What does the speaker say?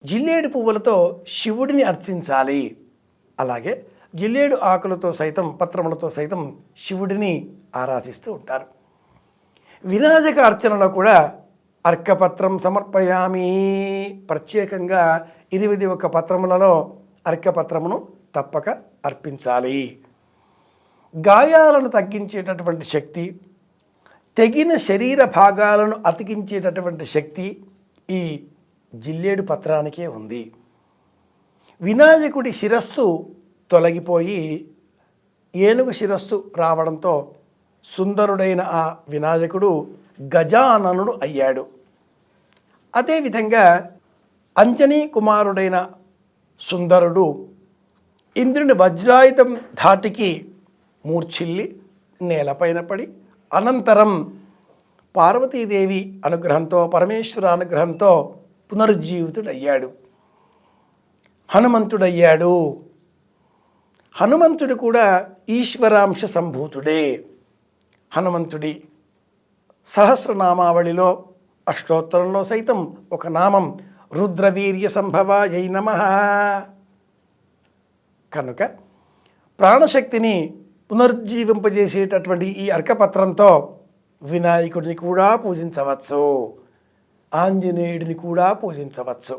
జిల్లేడు పువ్వులతో శివుడిని అర్చించాలి. అలాగే జిల్లేడు ఆకులతో సైతం పత్రములతో సైతం శివుడిని ఆరాధిస్తూ ఉంటారు. వినాయక అర్చనలో కూడా అర్కపత్రం సమర్పయామి, ప్రత్యేకంగా 21 పత్రములలో అర్కపత్రమును తప్పక అర్పించాలి. గాయాలను తగ్గించేటటువంటి శక్తి, తెగిన శరీర భాగాలను అతికించేటటువంటి శక్తి ఈ జిల్లేడు పత్రానికే ఉంది. వినాయకుడి శిరస్సు తొలగిపోయి ఏనుగు శిరస్సు రావడంతో సుందరుడైన ఆ వినాయకుడు గజాననుడు అయ్యాడు. అదేవిధంగా అంజనీ కుమారుడైన సుందరుడు ఇంద్రుని వజ్రాయుధం ధాటికి మూర్ఛిల్లి నేలపైన పడి అనంతరం పార్వతీదేవి అనుగ్రహంతో పరమేశ్వర అనుగ్రహంతో పునరుజ్జీవితుడయ్యాడు, హనుమంతుడయ్యాడు. హనుమంతుడు కూడా ఈశ్వరాంశ సంభూతుడే. హనుమంతుడి సహస్రనామావళిలో అష్టోత్తరంలో సైతం ఒక నామం రుద్రవీర్య సంభవాయై నమః. కనుక ప్రాణశక్తిని పునరుజ్జీవింపజేసేటటువంటి ఈ అర్కపత్రంతో వినాయకుడిని కూడా పూజించవచ్చు, ఆంజనేయుడిని కూడా పూజించవచ్చు.